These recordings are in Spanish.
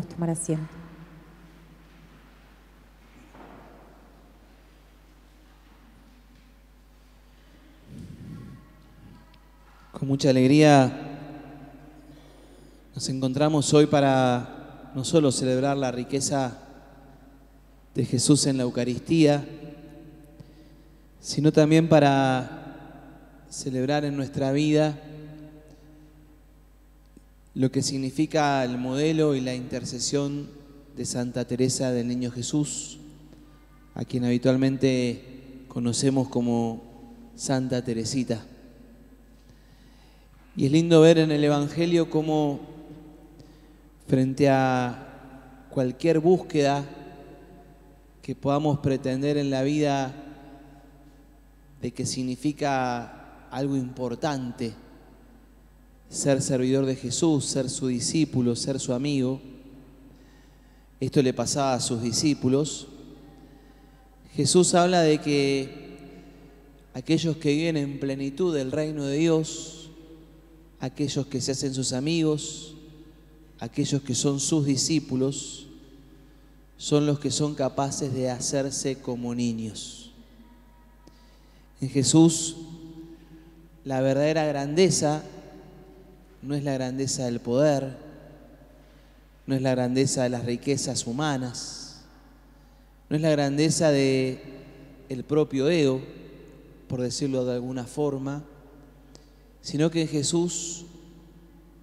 podemos tomar asiento. Con mucha alegría nos encontramos hoy para no solo celebrar la riqueza de Jesús en la Eucaristía, sino también para celebrar en nuestra vida lo que significa el modelo y la intercesión de Santa Teresa del Niño Jesús, a quien habitualmente conocemos como Santa Teresita. Y es lindo ver en el Evangelio cómo frente a cualquier búsqueda que podamos pretender en la vida de que significa algo importante, ser servidor de Jesús, ser su discípulo, ser su amigo. Esto le pasaba a sus discípulos. Jesús habla de que aquellos que viven en plenitud del reino de Dios, aquellos que se hacen sus amigos, aquellos que son sus discípulos, son los que son capaces de hacerse como niños. En Jesús, la verdadera grandeza no es la grandeza del poder, no es la grandeza de las riquezas humanas, no es la grandeza del propio ego, por decirlo de alguna forma, sino que en Jesús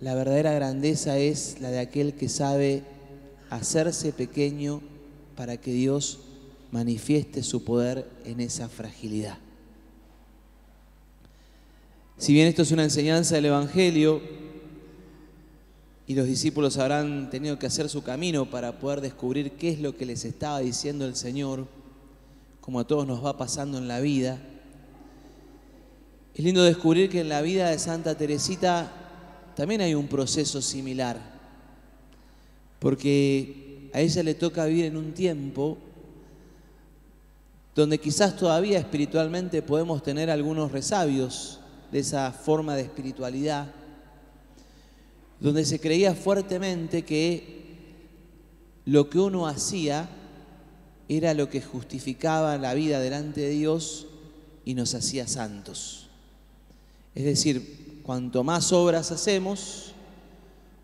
la verdadera grandeza es la de aquel que sabe hacerse pequeño para que Dios manifieste su poder en esa fragilidad. Si bien esto es una enseñanza del Evangelio y los discípulos habrán tenido que hacer su camino para poder descubrir qué es lo que les estaba diciendo el Señor, como a todos nos va pasando en la vida, es lindo descubrir que en la vida de Santa Teresita también hay un proceso similar, porque a ella le toca vivir en un tiempo donde quizás todavía espiritualmente podemos tener algunos resabios de esa forma de espiritualidad, donde se creía fuertemente que lo que uno hacía era lo que justificaba la vida delante de Dios y nos hacía santos. Es decir, cuanto más obras hacemos,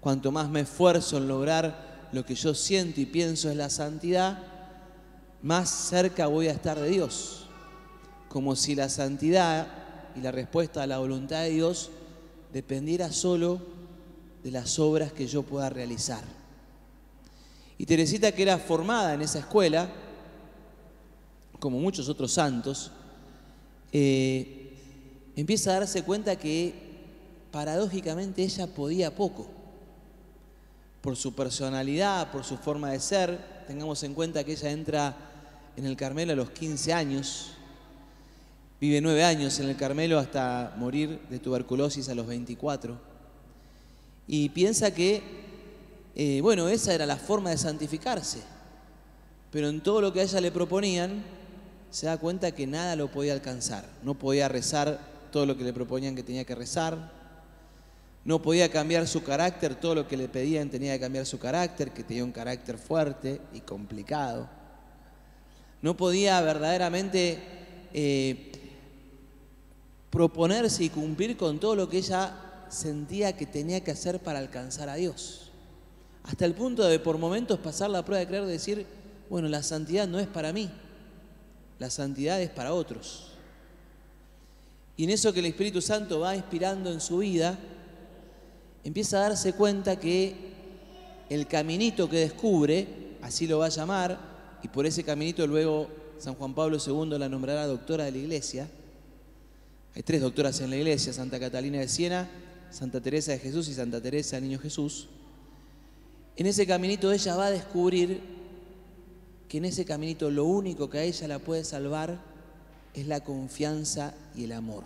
cuanto más me esfuerzo en lograr lo que yo siento y pienso es la santidad, más cerca voy a estar de Dios. Como si la santidad y la respuesta a la voluntad de Dios dependiera solo de las obras que yo pueda realizar. Y Teresita, que era formada en esa escuela, como muchos otros santos, empieza a darse cuenta que paradójicamente ella podía poco. Por su personalidad, por su forma de ser, tengamos en cuenta que ella entra en el Carmelo a los 15 años, vive 9 años en el Carmelo hasta morir de tuberculosis a los 24. Y piensa que, esa era la forma de santificarse. Pero en todo lo que a ella le proponían, se da cuenta que nada lo podía alcanzar. No podía rezar todo lo que le proponían que tenía que rezar. No podía cambiar su carácter, todo lo que le pedían tenía que cambiar su carácter, que tenía un carácter fuerte y complicado. No podía verdaderamente proponerse y cumplir con todo lo que ella sentía que tenía que hacer para alcanzar a Dios. Hasta el punto de por momentos pasar la prueba de creer, decir, bueno, la santidad no es para mí, la santidad es para otros. Y en eso que el Espíritu Santo va inspirando en su vida, empieza a darse cuenta que el caminito que descubre, así lo va a llamar, y por ese caminito luego San Juan Pablo II la nombrará doctora de la Iglesia. Hay 3 doctoras en la Iglesia, Santa Catalina de Siena, Santa Teresa de Jesús y Santa Teresa del Niño Jesús. En ese caminito ella va a descubrir que en ese caminito lo único que a ella la puede salvar es la confianza y el amor.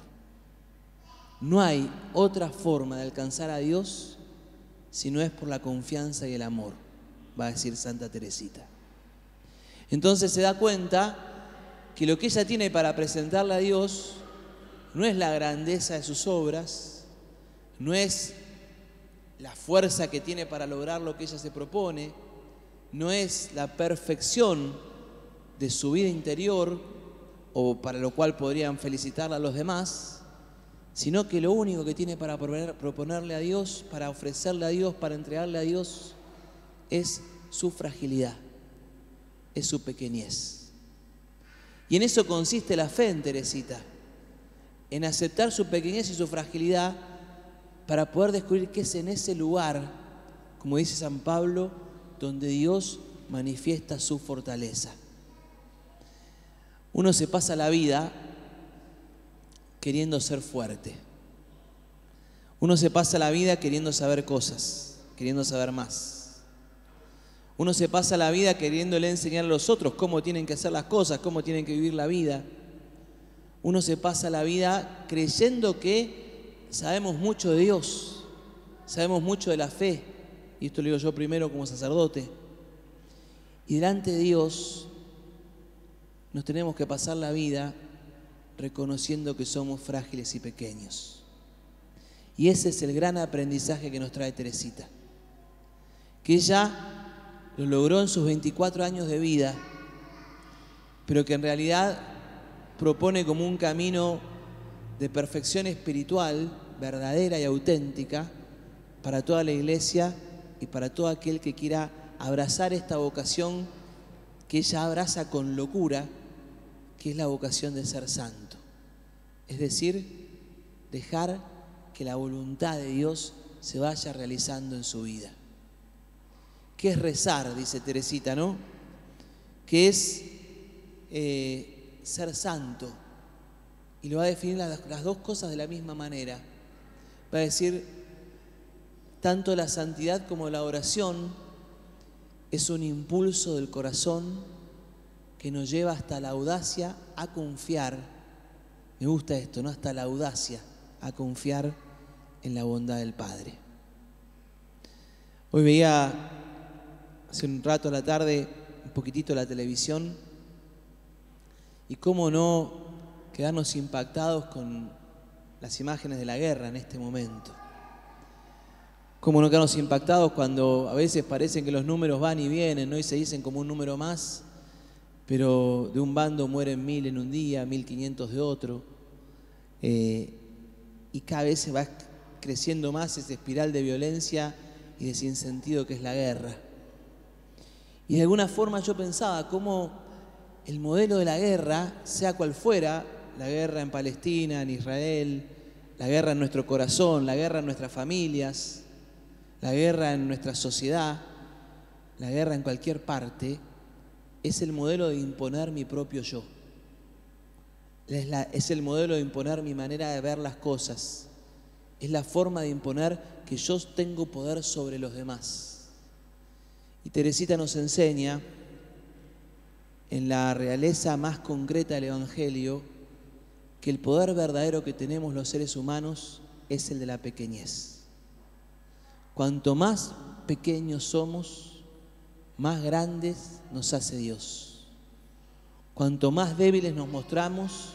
No hay otra forma de alcanzar a Dios si no es por la confianza y el amor, va a decir Santa Teresita. Entonces se da cuenta que lo que ella tiene para presentarle a Dios no es la grandeza de sus obras, no es la fuerza que tiene para lograr lo que ella se propone, no es la perfección de su vida interior, o para lo cual podrían felicitarla a los demás, sino que lo único que tiene para proponerle a Dios, para ofrecerle a Dios, para entregarle a Dios, es su fragilidad, es su pequeñez. Y en eso consiste la fe en Teresita, en aceptar su pequeñez y su fragilidad para poder descubrir que es en ese lugar, como dice San Pablo, donde Dios manifiesta su fortaleza. Uno se pasa la vida queriendo ser fuerte. Uno se pasa la vida queriendo saber cosas, queriendo saber más. Uno se pasa la vida queriéndole enseñar a los otros cómo tienen que hacer las cosas, cómo tienen que vivir la vida. Uno se pasa la vida creyendo que sabemos mucho de Dios, sabemos mucho de la fe, y esto lo digo yo primero como sacerdote. Y delante de Dios nos tenemos que pasar la vida reconociendo que somos frágiles y pequeños. Y ese es el gran aprendizaje que nos trae Teresita, que ella lo logró en sus 24 años de vida, pero que en realidad propone como un camino de perfección espiritual verdadera y auténtica para toda la Iglesia y para todo aquel que quiera abrazar esta vocación que ella abraza con locura, que es la vocación de ser santo. Es decir, dejar que la voluntad de Dios se vaya realizando en su vida. ¿Qué es rezar? Dice Teresita, ¿no? Que es ser santo. Y lo va a definir las dos cosas de la misma manera. Va a decir, tanto la santidad como la oración es un impulso del corazón que nos lleva hasta la audacia a confiar, me gusta esto, ¿no? Hasta la audacia a confiar en la bondad del Padre. Hoy veía hace un rato a la tarde un poquitito la televisión y cómo no quedarnos impactados con las imágenes de la guerra en este momento. Cómo no quedarnos impactados cuando a veces parecen que los números van y vienen, ¿no? Y se dicen como un número más, pero de un bando mueren 1000 en un día, 1500 de otro, y cada vez se va creciendo más esa espiral de violencia y de sinsentido que es la guerra. Y de alguna forma yo pensaba cómo el modelo de la guerra, sea cual fuera, la guerra en Palestina, en Israel, la guerra en nuestro corazón, la guerra en nuestras familias, la guerra en nuestra sociedad, la guerra en cualquier parte, es el modelo de imponer mi propio yo. Es el modelo de imponer mi manera de ver las cosas. Es la forma de imponer que yo tengo poder sobre los demás. Y Teresita nos enseña, en la realeza más concreta del Evangelio, que el poder verdadero que tenemos los seres humanos es el de la pequeñez. Cuanto más pequeños somos, más grandes nos hace Dios. Cuanto más débiles nos mostramos,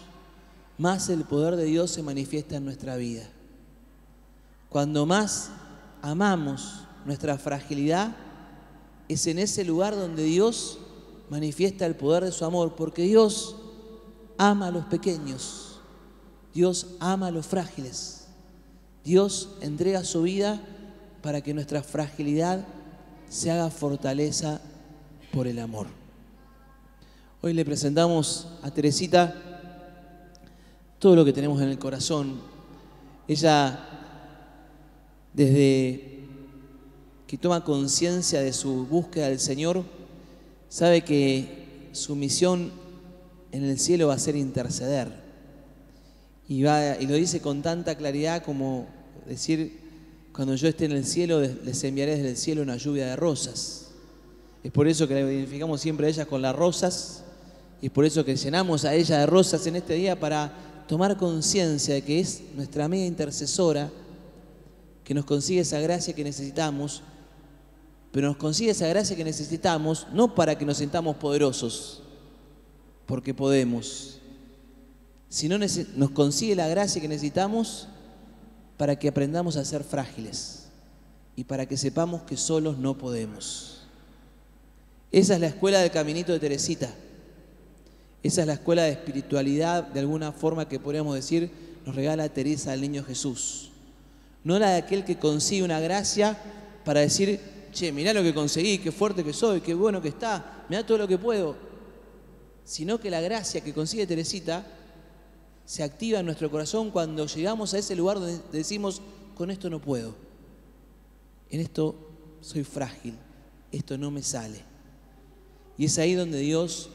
más el poder de Dios se manifiesta en nuestra vida. Cuando más amamos nuestra fragilidad, es en ese lugar donde Dios manifiesta el poder de su amor, porque Dios ama a los pequeños, Dios ama a los frágiles. Dios entrega su vida para que nuestra fragilidad se haga fortaleza por el amor. Hoy le presentamos a Teresita todo lo que tenemos en el corazón. Ella, desde que toma conciencia de su búsqueda del Señor, sabe que su misión en el cielo va a ser interceder. Y lo dice con tanta claridad como decir: cuando yo esté en el cielo, les enviaré desde el cielo una lluvia de rosas. Es por eso que la identificamos siempre a ella con las rosas, y es por eso que llenamos a ella de rosas en este día, para tomar conciencia de que es nuestra amiga intercesora, que nos consigue esa gracia que necesitamos, pero nos consigue esa gracia que necesitamos no para que nos sintamos poderosos, porque podemos, sino nos consigue la gracia que necesitamos para que aprendamos a ser frágiles y para que sepamos que solos no podemos. Esa es la escuela del caminito de Teresita. Esa es la escuela de espiritualidad, de alguna forma que podríamos decir, nos regala Teresa al Niño Jesús. No la de aquel que consigue una gracia para decir, che, mirá lo que conseguí, qué fuerte que soy, qué bueno que está, mirá todo lo que puedo. Sino que la gracia que consigue Teresita se activa en nuestro corazón cuando llegamos a ese lugar donde decimos, con esto no puedo. En esto soy frágil, esto no me sale. Y es ahí donde Dios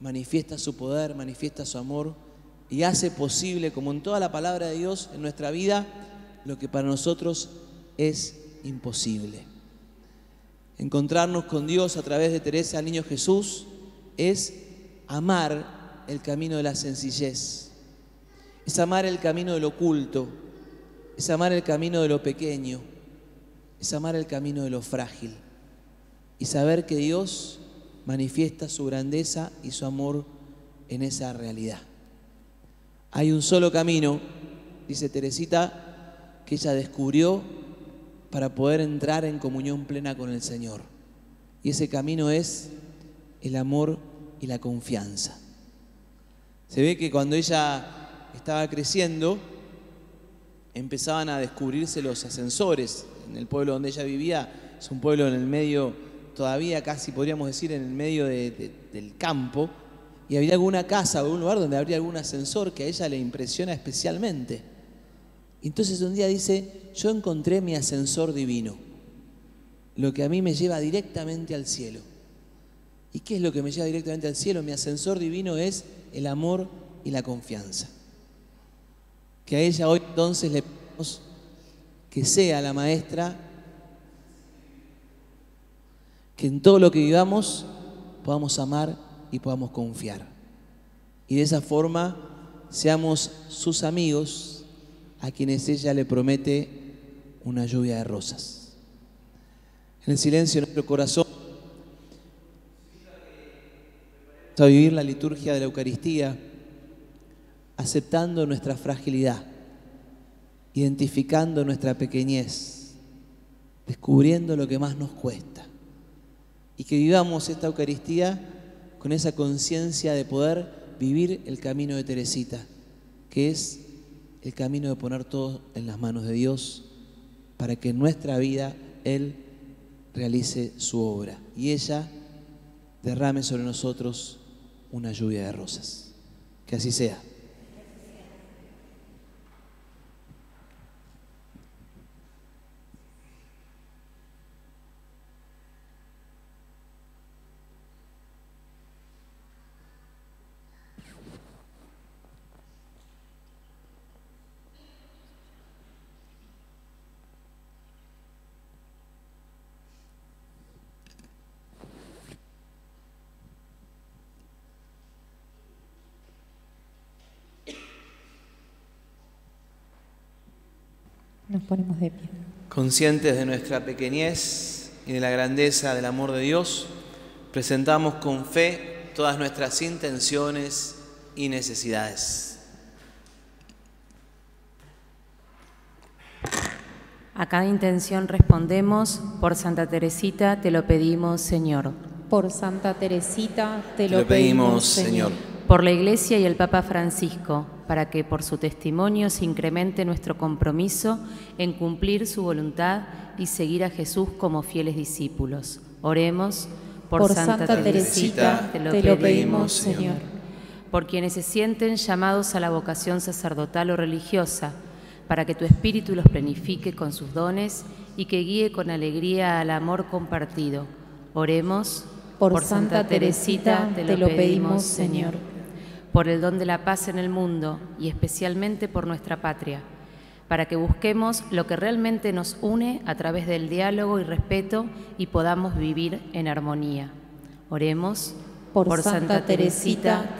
manifiesta su poder, manifiesta su amor y hace posible, como en toda la palabra de Dios en nuestra vida, lo que para nosotros es imposible. Encontrarnos con Dios a través de Teresa al Niño Jesús es amar el camino de la sencillez, es amar el camino de lo oculto, es amar el camino de lo pequeño, es amar el camino de lo frágil y saber que Dios manifiesta su grandeza y su amor en esa realidad. Hay un solo camino, dice Teresita, que ella descubrió para poder entrar en comunión plena con el Señor. Y ese camino es el amor y la confianza. Se ve que cuando ella estaba creciendo, empezaban a descubrirse los ascensores. En el pueblo donde ella vivía, es un pueblo en el medio, todavía casi podríamos decir en el medio del campo, y había alguna casa o algún lugar donde habría algún ascensor que a ella le impresiona especialmente. Entonces un día dice, yo encontré mi ascensor divino, lo que a mí me lleva directamente al cielo. ¿Y qué es lo que me lleva directamente al cielo? Mi ascensor divino es el amor y la confianza. Que a ella hoy entonces le pedimos que sea la maestra, que en todo lo que vivamos podamos amar y podamos confiar. Y de esa forma seamos sus amigos a quienes ella le promete una lluvia de rosas. En el silencio de nuestro corazón, a vivir la liturgia de la Eucaristía, aceptando nuestra fragilidad, identificando nuestra pequeñez, descubriendo lo que más nos cuesta. Y que vivamos esta Eucaristía con esa conciencia de poder vivir el camino de Teresita, que es el camino de poner todo en las manos de Dios para que en nuestra vida Él realice su obra y ella derrame sobre nosotros una lluvia de rosas. Que así sea. Nos ponemos de pie. Conscientes de nuestra pequeñez y de la grandeza del amor de Dios, presentamos con fe todas nuestras intenciones y necesidades. A cada intención respondemos, por Santa Teresita te lo pedimos, Señor. Por Santa Teresita te lo pedimos, Señor. Por la Iglesia y el Papa Francisco, para que por su testimonio se incremente nuestro compromiso en cumplir su voluntad y seguir a Jesús como fieles discípulos. Oremos. Por Santa Teresita te lo pedimos, Señor. Por quienes se sienten llamados a la vocación sacerdotal o religiosa, para que tu Espíritu los plenifique con sus dones y que guíe con alegría al amor compartido. Oremos. Por Santa Teresita te lo pedimos, Señor. Por el don de la paz en el mundo y especialmente por nuestra patria, para que busquemos lo que realmente nos une a través del diálogo y respeto y podamos vivir en armonía. Oremos. Por Santa Teresita